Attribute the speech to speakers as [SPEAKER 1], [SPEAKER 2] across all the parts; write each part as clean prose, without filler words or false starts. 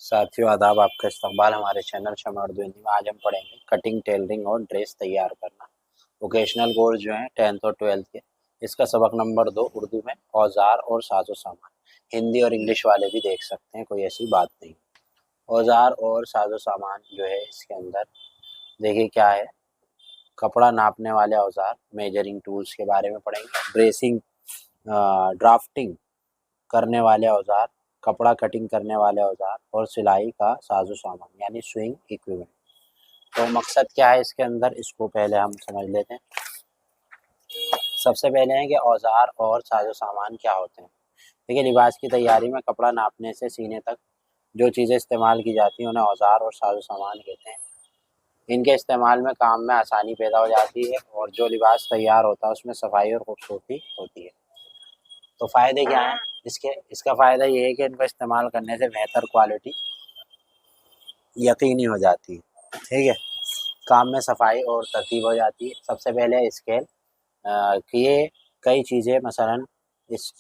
[SPEAKER 1] साथियों आदाब, आपका इस्तकबाल हमारे चैनल शमा उर्दू हिंदी में। आज हम पढ़ेंगे कटिंग, टेलरिंग और ड्रेस तैयार करना। वोकेशनल कोर्स जो है 10th और 12th के। इसका सबक नंबर 2 उर्दू में औजार और साजो सामान। हिंदी और इंग्लिश वाले भी देख सकते हैं, कोई ऐसी बात नहीं। औजार और साजो सामान जो है इसके अंदर देखिए क्या है। कपड़ा नापने वाले औजार, मेजरिंग टूल्स के बारे में पढ़ेंगे। ड्रेसिंग, ड्राफ्टिंग करने वाले औजार, कपड़ा कटिंग करने वाले औजार और सिलाई का साजो सामान यानी स्विंग इक्विपमेंट। तो मकसद क्या है इसके अंदर, इसको पहले हम समझ लेते हैं। सबसे पहले है कि औजार और साजो सामान क्या होते हैं। देखिए, लिबास की तैयारी में कपड़ा नापने से सीने तक जो चीज़ें इस्तेमाल की जाती हैं उन्हें औजार और साजो सामान कहते हैं। इनके इस्तेमाल में काम में आसानी पैदा हो जाती है और जो लिबास तैयार होता है उसमें सफाई और खूबसूरती होती है। तो फ़ायदे क्या हैं इसका फ़ायदा ये है कि इनका इस्तेमाल करने से बेहतर क्वालिटी यकीनी हो जाती है। ठीक है, काम में सफाई और तरतीब हो जाती है। सबसे पहले स्केल, कि ये कई चीज़ें मसलन इस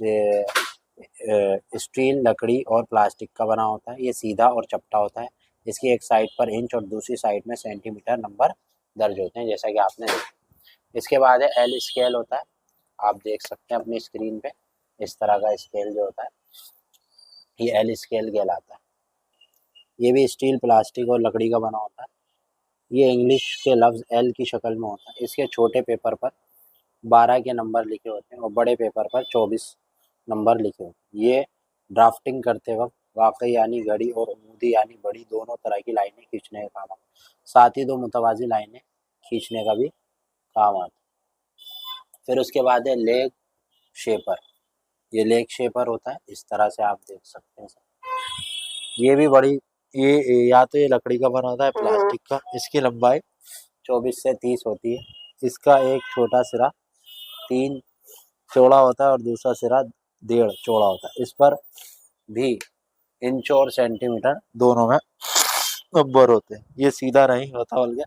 [SPEAKER 1] स्टील, लकड़ी और प्लास्टिक का बना होता है। ये सीधा और चपटा होता है। इसकी एक साइड पर इंच और दूसरी साइड में सेंटीमीटर नंबर दर्ज होते हैं, जैसा कि आपने देखा। इसके बाद है एल स्केल होता है। आप देख सकते हैं अपनी स्क्रीन पे, इस तरह का स्केल जो होता है ये एल स्केल कहलाता है। ये भी स्टील, प्लास्टिक और लकड़ी का बना होता है। ये इंग्लिश के लफ्ज़ एल की शक्ल में होता है। इसके छोटे पेपर पर 12 के नंबर लिखे होते हैं और बड़े पेपर पर 24 नंबर लिखे होते हैं। ये ड्राफ्टिंग करते वक्त वाकई यानी घड़ी और उमूदी यानी बड़ी दोनों तरह की लाइनें खींचने का काम आता है। साथ ही दो मुतवाज़ी लाइनें खींचने का भी काम आता है। फिर उसके बाद है लेग शेपर। ये लेग शेपर होता है, इस तरह से आप देख सकते हैं। ये भी बड़ी, ये या तो ये लकड़ी का बना होता है प्लास्टिक का। इसकी लंबाई 24 से 30 होती है। इसका एक छोटा सिरा 3 चौड़ा होता है और दूसरा सिरा 1.5 चौड़ा होता है। इस पर भी इंच और सेंटीमीटर दोनों में नंबर होते हैं। ये सीधा नहीं होता बल्कि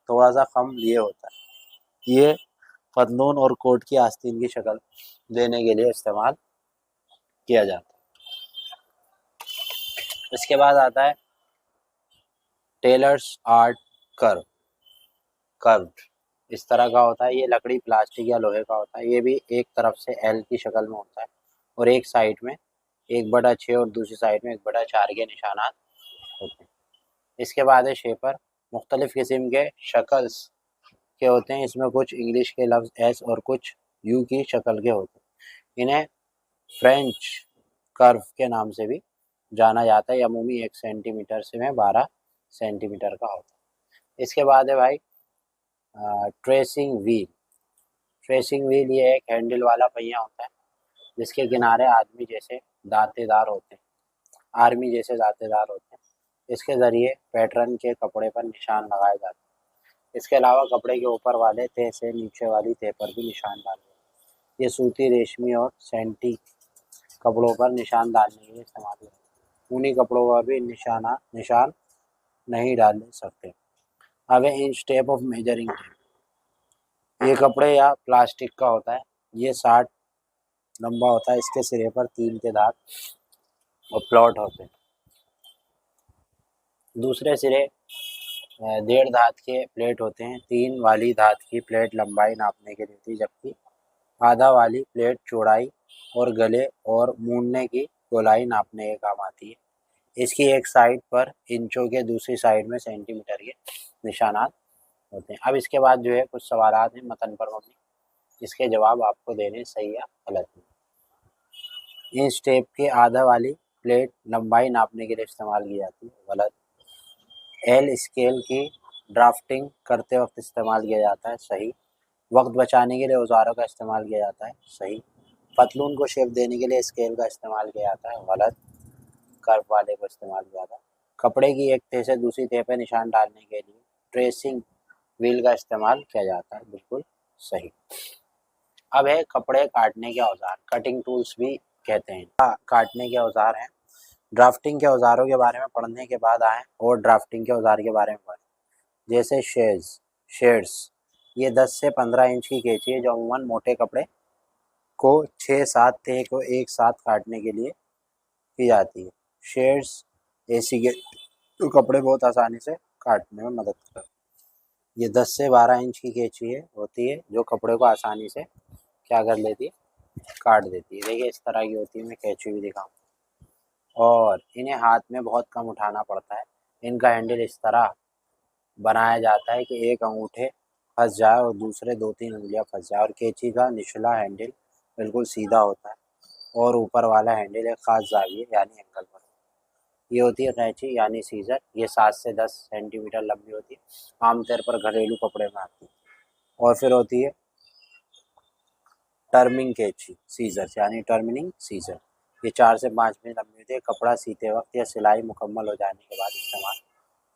[SPEAKER 1] थोड़ा सा कम लिए होता है। ये पतलून और कोट की आस्तीन की शक्ल देने के लिए इस्तेमाल किया जाता है। इसके बाद आता है टेलर्स आर्ट कर्व। कर्व्ड इस तरह का होता है। ये लकड़ी, प्लास्टिक या लोहे का होता है। ये भी एक तरफ से एल की शक्ल में होता है और एक साइड में 1/6 और दूसरी साइड में 1/4 के निशानात होते हैं। इसके बाद है शेपर। मुख्तलिफ किस्म के शक्ल्स के होते हैं। इसमें कुछ इंग्लिश के लफ्ज़ एस और कुछ यू की शक्ल के होते हैं। इन्हें फ्रेंच कर्व के नाम से भी जाना जाता है। अमूमी 1 सेंटीमीटर से में 12 सेंटीमीटर का होता है। इसके बाद है भाई ट्रेसिंग व्हील। ट्रेसिंग व्हील ये एक हैंडल वाला पहिया होता है जिसके किनारे आर्मी जैसे दांतेदार होते हैं। इसके ज़रिए पैटर्न के कपड़े पर निशान लगाए जाते हैं। इसके अलावा कपड़े के ऊपर वाले तह से नीचे वाली तह पर भी निशान डाले जाते हैं। ये सूती, रेशमी और सैंटी कपड़ों पर निशान डालने के लिए इस्तेमाल होता है। ऊनी कपड़ों पर भी निशान नहीं डाल सकते। अब है inch tape of measuring tape. ये कपड़े या प्लास्टिक का होता है। ये 60 लंबा होता है। इसके सिरे पर 3 के दांत और प्लॉट होते हैं। दूसरे सिरे 1.5 धात के प्लेट होते हैं। 3 वाली धात की प्लेट लंबाई नापने के लिए होती है, जबकि आधा वाली प्लेट चौड़ाई और गले और मूंढने की गोलाई नापने के काम आती है। इसकी एक साइड पर इंचों के, दूसरी साइड में सेंटीमीटर के निशानात होते हैं। अब इसके बाद जो है कुछ सवालात हैं मतन पर मबनी, इसके जवाब आपको देने सही या गलत हैं। इंच टेप की आधा वाली प्लेट लंबाई नापने के लिए इस्तेमाल की जाती है, गलत। एल स्केल की ड्राफ्टिंग करते वक्त इस्तेमाल किया जाता है, सही। वक्त बचाने के लिए औजारों का इस्तेमाल किया जाता है, सही। पतलून को शेप देने के लिए स्केल का इस्तेमाल किया जाता है, गलत। कर्व वाले को इस्तेमाल किया जाता है। कपड़े की एक तह से दूसरी तह पर निशान डालने के लिए ट्रेसिंग व्हील का इस्तेमाल किया जाता है, बिल्कुल सही। अब है कपड़े काटने के औजार, कटिंग टूल्स भी कहते हैं। काटने के औजार हैं। ड्राफ्टिंग के औजारों के बारे में पढ़ने के बाद आए और ड्राफ्टिंग के औजार के बारे में पढ़ें। जैसे शेड्स, ये 10 से 15 इंच की कैंची है जो अमूमन मोटे कपड़े को 6-7 तह को एक साथ काटने के लिए की जाती है। शेड्स एसी के तो कपड़े बहुत आसानी से काटने में मदद करता है। ये 10 से 12 इंच की कैंची होती है जो कपड़े को आसानी से क्या कर लेती है, काट देती है। देखिए इस तरह की होती है, मैं कैंची भी दिखाऊँ। और इन्हें हाथ में बहुत कम उठाना पड़ता है। इनका हैंडल इस तरह बनाया जाता है कि एक अंगूठे फंस जाए और दूसरे 2-3 उंगलियां फंस जाए। और कैंची का निचला हैंडल बिल्कुल सीधा होता है और ऊपर वाला हैंडल एक खास जाविये यानी एंगल पर। ये होती है कैंची यानी सीजर। ये 7 से 10 सेंटीमीटर लंबी होती है, आमतौर पर घरेलू कपड़े में आती है। और फिर होती है टर्मिंग कैंची सीजर यानी टर्मिंग सीजर। ये 4 से 5 मिनट लंबी होती है। कपड़ा सीते वक्त या सिलाई मुकम्मल हो जाने के बाद इस्तेमाल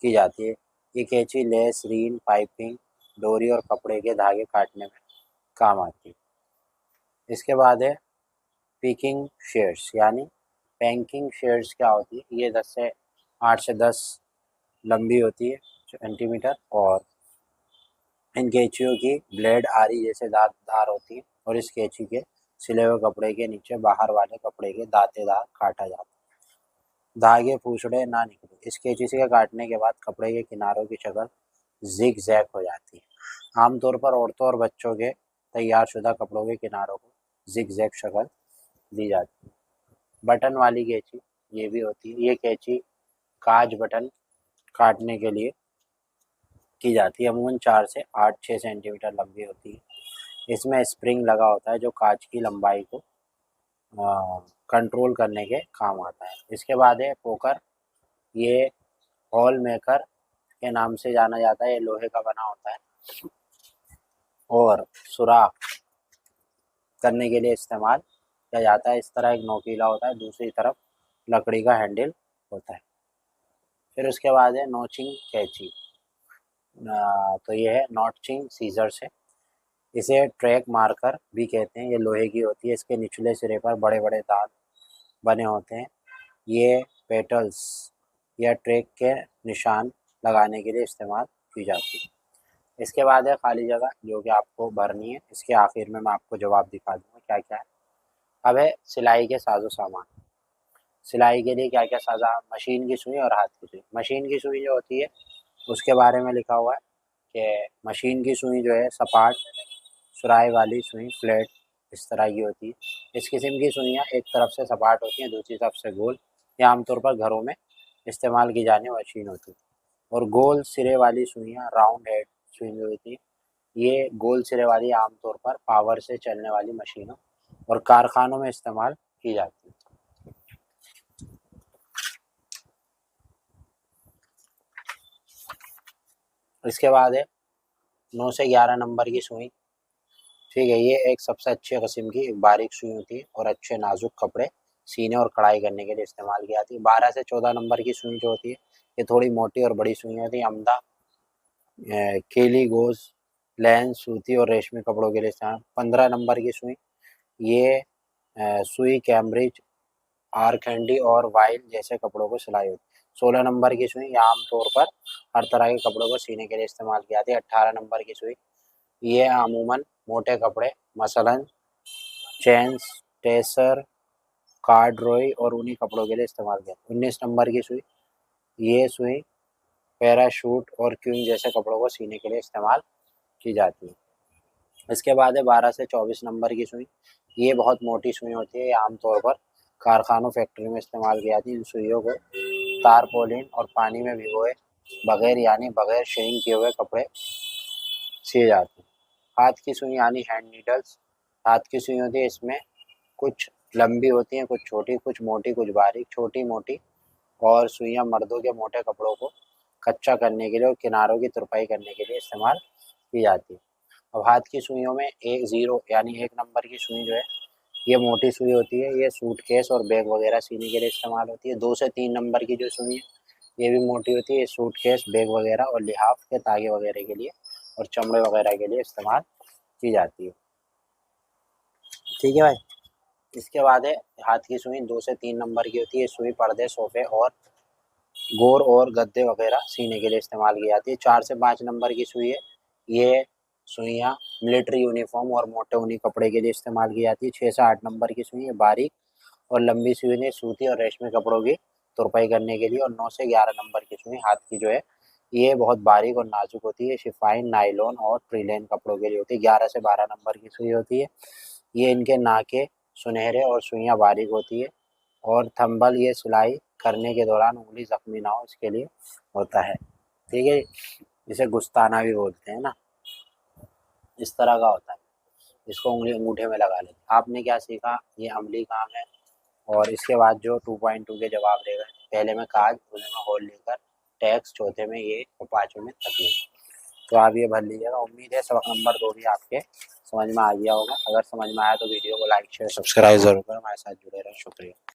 [SPEAKER 1] की जाती है। ये कैंची लेस, रीन, पाइपिंग, डोरी और कपड़े के धागे काटने में काम आती है। इसके बाद है पिकिंग शेयर्स यानी पैंकिंग शेयर्स। क्या होती है, ये 8 से 10 लंबी होती है सेंटीमीटर। और इन कैंचियों की ब्लेड आरी जैसे धार होती है और इस कैंची के सिले हुए कपड़े के नीचे बाहर वाले कपड़े के दांतेदार काटा जाता है। धागे फूसड़े ना निकले। इस कैंची से काटने के बाद कपड़े के किनारों की शक्ल जिग जैग हो जाती है। आमतौर पर औरतों और बच्चों के तैयारशुदा कपड़ों के किनारों को जिग जैग शक्ल दी जाती है। बटन वाली कैंची ये भी होती है। ये कैंची काज बटन काटने के लिए की जाती है। अमूमन 4 से 8-6 सेंटीमीटर लंबी होती है। इसमें स्प्रिंग लगा होता है जो कांच की लंबाई को कंट्रोल करने के काम आता है। इसके बाद है पोकर। ये हॉल मेकर के नाम से जाना जाता है। ये लोहे का बना होता है और सुराख करने के लिए इस्तेमाल किया जाता है। इस तरह एक नोकीला होता है, दूसरी तरफ लकड़ी का हैंडल होता है। फिर उसके बाद है नोचिंग कैंची। तो ये है नॉचिंग सीजर्स है। इसे ट्रैक मार्कर भी कहते हैं। ये लोहे की होती है। इसके निचले सिरे पर बड़े बड़े दांत बने होते हैं। ये पेटल्स या ट्रैक के निशान लगाने के लिए इस्तेमाल की जाती है। इसके बाद है खाली जगह जो कि आपको भरनी है। इसके आखिर में मैं आपको जवाब दिखा दूंगा क्या क्या है। अब है सिलाई के साजो सामान। सिलाई के लिए क्या क्या साजा, मशीन की सुई और हाथ की सुई। मशीन की सुई जो होती है उसके बारे में लिखा हुआ है कि मशीन की सुई जो है सपाट सुराही वाली सुई फ्लैट इस तरह की होती है। इस किस्म की सुइयाँ एक तरफ से सपाट होती हैं, दूसरी तरफ से गोल। ये आमतौर पर घरों में इस्तेमाल की जाने वाली मशीन होती है। और गोल सिरे वाली सुइयाँ राउंड हेड सुई जो होती है, ये गोल सिरे वाली आमतौर पर पावर से चलने वाली मशीनों और कारखानों में इस्तेमाल की जाती है। इसके बाद है 9 से 11 नंबर की सुई। ठीक है, ये एक सबसे अच्छे किस्म की एक बारीक सुई होती है और अच्छे नाजुक कपड़े सीने और कढ़ाई करने के लिए इस्तेमाल की जाती है। 12 से 14 नंबर की सुई जो होती है ये थोड़ी मोटी और बड़ी सुई होती है। अमदा, केली, गोज, लेंस, सूती और रेशमी कपड़ों के लिए इस्तेमाल। 15 नंबर की सुई, ये सुई कैम्ब्रिज, आरकैंडी और वाइल जैसे कपड़ों को सिलाई होती है। 16 नंबर की सुई आमतौर पर हर तरह के कपड़ों को सीने के लिए इस्तेमाल की जाती है। 18 नंबर की सुई, ये अमूमन मोटे कपड़े मसलन चेन्स, टेसर, कार्डरोई और ऊनी कपड़ों के लिए इस्तेमाल किया। 19 नंबर की सुई, ये सुई पैराशूट और क्यून जैसे कपड़ों को सीने के लिए इस्तेमाल की जाती है। इसके बाद है 12 से 24 नंबर की सुई। ये बहुत मोटी सुई होती है। ये आमतौर पर कारखानों फैक्ट्री में इस्तेमाल की जाती है। इन सुइयों को तारपोलिन और पानी में भिगोए बगैर यानी बगैर शेविंग किए हुए कपड़े सिए जाते हैं। हाथ की सुई यानी हैंड नीडल्स। हाथ की सुई होती है, इसमें कुछ लंबी होती हैं, कुछ छोटी, कुछ मोटी, कुछ बारीक। छोटी मोटी और सुइयां मर्दों के मोटे कपड़ों को कच्चा करने के लिए और किनारों की तुरपाई करने के लिए इस्तेमाल की जाती है। अब हाथ की सुइयों में एक ज़ीरो यानी 1 नंबर की सुई जो है ये मोटी सुई होती है। ये सूटकेस और बैग वगैरह सीने के लिए इस्तेमाल होती है। 2 से 3 नंबर की जो सुई है ये भी मोटी होती है। ये सूटकेस, बैग वगैरह और लिहाफ के तागे वगैरह के लिए और चमड़े वगैरह के लिए इस्तेमाल की जाती है। ठीक है भाई। इसके बाद है हाथ की सुई 2 से 3 नंबर की होती है। सुई पर्दे, सोफे और गोर और गद्दे वगैरह सीने के लिए इस्तेमाल की जाती है। 4 से 5 नंबर की सुई है। ये सुइयाँ मिलिट्री यूनिफॉर्म और मोटे ऊनी कपड़े के लिए इस्तेमाल की जाती है। 6 से 8 नंबर की सुई है। बारीक और लंबी सुई ने सूती और रेशमी कपड़ों की तुरपाई करने के लिए। और 9 से 11 नंबर की सुई हाथ की जो है ये बहुत बारीक और नाजुक होती है, शिफाइन, नायलॉन और ट्रिलेन कपड़ों के लिए होती है। 11 से 12 नंबर की सुई होती है। ये इनके नाके सुनहरे और सुइयां बारीक होती है। और थंबल ये सिलाई करने के दौरान उंगली जख्मी ना हो इसके लिए होता है। ठीक है, इसे गुस्ताना भी बोलते हैं ना, इस तरह का होता है। इसको उंगली अंगूठे में लगा लेते हैं। आपने क्या सीखा, ये अमली काम है। और इसके बाद जो 2.2 के जवाब देगा, पहले में काज, दूसरे में होल लेकर, टैक्स, चौथे में ये और पांचवें में तकलीफ। तो आप ये भर लीजिएगा। उम्मीद है सबक नंबर 2 भी आपके समझ में आ गया होगा। अगर समझ में आया तो वीडियो को लाइक शेयर सब्सक्राइब जरूर करें, हमारे साथ जुड़े रहें। शुक्रिया।